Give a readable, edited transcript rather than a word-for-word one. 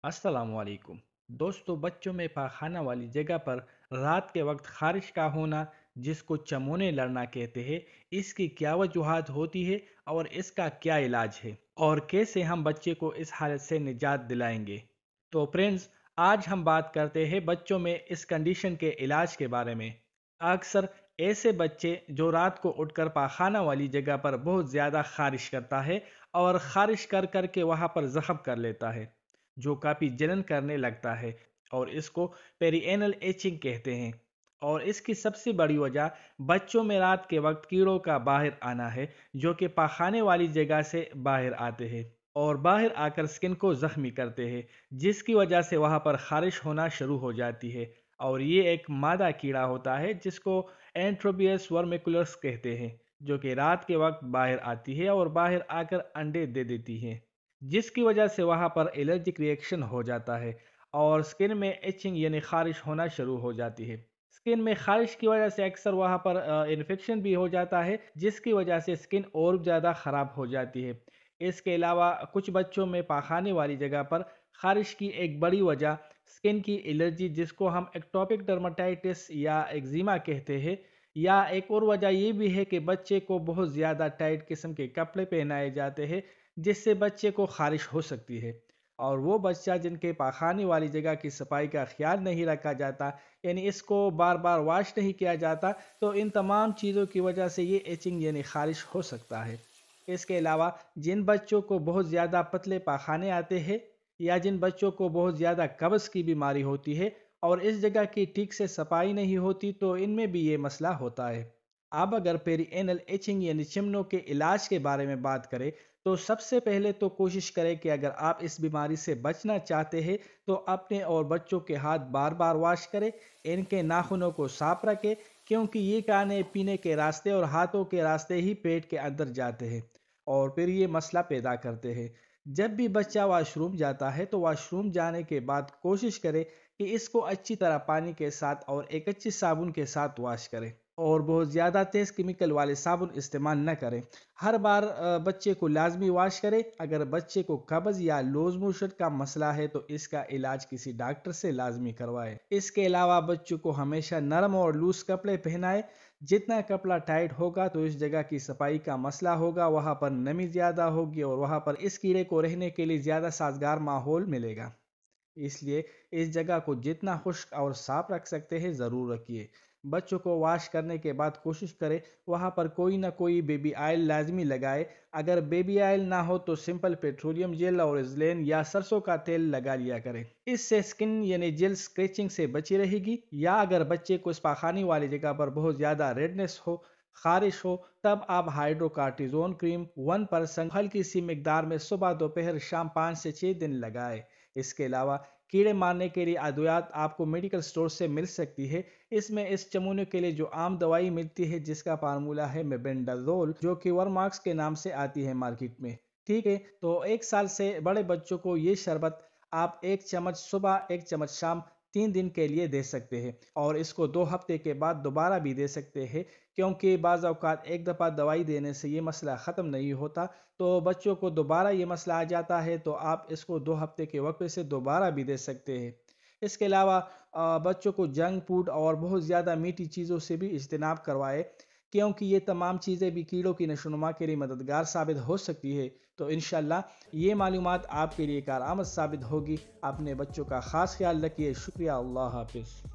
السلام علیکم دوستو، بچوں میں پاخانہ والی جگہ پر رات کے وقت خارش کا ہونا، جس کو چمونے لڑنا کہتے ہیں، اس کی کیا وجوہات ہوتی ہے اور اس کا کیا علاج ہے اور کیسے ہم بچے کو اس حالت سے نجات دلائیں گے؟ تو فرینڈز، آج ہم بات کرتے ہیں بچوں میں اس کنڈیشن کے علاج کے بارے میں۔ اکثر ایسے بچے جو رات کو اٹھ کر پاخانہ والی جگہ پر بہت زیادہ خارش کرتا ہے اور خارش کر کر کے وہاں پر زخم کر لیتا ہے، جو کافی جلن کرنے لگتا ہے، اور اس کو پیری اینل ایچنگ کہتے ہیں۔ اور اس کی سب سے بڑی وجہ بچوں میں رات کے وقت کیڑوں کا باہر آنا ہے، جو کہ پاخانے والی جگہ سے باہر آتے ہیں اور باہر آ کر سکن کو زخمی کرتے ہیں، جس کی وجہ سے وہاں پر خارش ہونا شروع ہو جاتی ہے۔ اور یہ ایک مادہ کیڑا ہوتا ہے جس کو اینٹروبیس ورمیکولرس کہتے ہیں، جو کہ رات کے وقت باہر آتی ہے اور باہر آ کر انڈے دے دیتی ہے، جس کی وجہ سے وہاں پر الرجک ریئیکشن ہو جاتا ہے اور سکن میں ایچنگ یعنی خارش ہونا شروع ہو جاتی ہے۔ سکن میں خارش کی وجہ سے اکثر وہاں پر انفیکشن بھی ہو جاتا ہے، جس کی وجہ سے سکن اور زیادہ خراب ہو جاتی ہے۔ اس کے علاوہ کچھ بچوں میں پاخانے والی جگہ پر خارش کی ایک بڑی وجہ سکن کی الرجی، جس کو ہم ایکٹوپک ڈرماٹائٹس یا ایگزیما کہتے ہیں، یا ایک اور وجہ یہ بھی ہے کہ بچے کو بہت زیادہ ٹائٹ قسم کے کپڑے پہنائے جاتے ہیں، جس سے بچے کو خارش ہو سکتی ہے۔ اور وہ بچہ جن کے پاخانے والی جگہ کی صفائی کا خیال نہیں رکھا جاتا، یعنی اس کو بار بار واش نہیں کیا جاتا، تو ان تمام چیزوں کی وجہ سے یہ ایچنگ یعنی خارش ہو سکتا ہے۔ اس کے علاوہ جن بچوں کو بہت زیادہ پتلے پاخانے آتے ہیں، یا جن بچوں کو بہت زیادہ قبض کی بیماری ہوتی ہے اور اس جگہ کی ٹھیک سے صفائی نہیں ہوتی، تو ان میں بھی یہ مسئلہ ہوتا ہے۔ اب اگر پیری اینل ایچنگ یعنی چمنوں کے علاج کے بارے میں بات کریں، تو سب سے پہلے تو کوشش کریں کہ اگر آپ اس بیماری سے بچنا چاہتے ہیں تو اپنے اور بچوں کے ہاتھ بار بار واش کریں، ان کے ناخنوں کو صاف رکھیں، کیونکہ یہ کھانے پینے کے راستے اور ہاتھوں کے راستے ہی پیٹ کے اندر جاتے ہیں اور پھر یہ مسئلہ پیدا کرتے ہیں۔ جب بھی بچہ واش روم جاتا ہے تو واش روم جانے کے بعد کوشش کرے کہ اس کو اچھی طرح پانی کے ساتھ اور ایک اچھی صابن کے ساتھ واش کرے اور بہت زیادہ تیز کیمیکل والے صابن استعمال نہ کریں۔ ہر بار بچے کو لازمی واش کرے۔ اگر بچے کو قبض یا لوز موشن کا مسئلہ ہے تو اس کا علاج کسی ڈاکٹر سے لازمی کروائے۔ اس کے علاوہ بچوں کو ہمیشہ نرم اور لوز کپڑے پہنائے۔ جتنا کپڑا ٹائٹ ہوگا تو اس جگہ کی صفائی کا مسئلہ ہوگا، وہاں پر نمی زیادہ ہوگی اور وہاں پر اس کیڑے کو رہنے کے لیے زیادہ سازگار ماحول ملے گا۔ اس لیے اس جگہ کو جتنا خشک اور صاف رکھ سکتے ہیں ضرور رکھیے۔ بچوں کو واش کرنے کے بعد کوشش کرے وہاں پر کوئی نہ کوئی بیبی آئل لازمی لگائے۔ اگر بیبی آئل نہ ہو تو سمپل پیٹرولیم جیل اور ازلین یا سرسوں کا تیل لگا لیا کرے۔ اس سے سکن یعنی جلد اسکریچنگ سے بچی رہے گی۔ یا اگر بچے کو اس پاخانے والی جگہ پر بہت زیادہ ریڈنس ہو، خارش ہو، تب آپ ہائیڈرو کارٹیزون کریم 1% ہلکی سی مقدار میں صبح دوپہر شام 5 سے 6 دن لگائے۔ اس کے علاوہ کیڑے مارنے کے لیے ادویات آپ کو میڈیکل سٹور سے مل سکتی ہے۔ اس میں اس چمونے کے لیے جو عام دوائی ملتی ہے جس کا فارمولہ ہے میبینڈازول، جو کہ ورماکس کے نام سے آتی ہے مارکیٹ میں، ٹھیک ہے؟ تو 1 سال سے بڑے بچوں کو یہ شربت آپ 1 چمچ صبح 1 چمچ شام 3 دن کے لیے دے سکتے ہیں، اور اس کو 2 ہفتے کے بعد دوبارہ بھی دے سکتے ہیں، کیونکہ بعض اوقات ایک دفعہ دوائی دینے سے یہ مسئلہ ختم نہیں ہوتا، تو بچوں کو دوبارہ یہ مسئلہ آ جاتا ہے، تو آپ اس کو 2 ہفتے کے وقفے سے دوبارہ بھی دے سکتے ہیں۔ اس کے علاوہ بچوں کو جنک فوڈ اور بہت زیادہ میٹھی چیزوں سے بھی اجتناب کروائے، کیونکہ یہ تمام چیزیں بھی کیڑوں کی نشوونما کے لیے مددگار ثابت ہو سکتی ہے۔ تو انشاءاللہ یہ معلومات آپ کے لیے کارآمد ثابت ہوگی۔ اپنے بچوں کا خاص خیال رکھیے۔ شکریہ۔ اللہ حافظ۔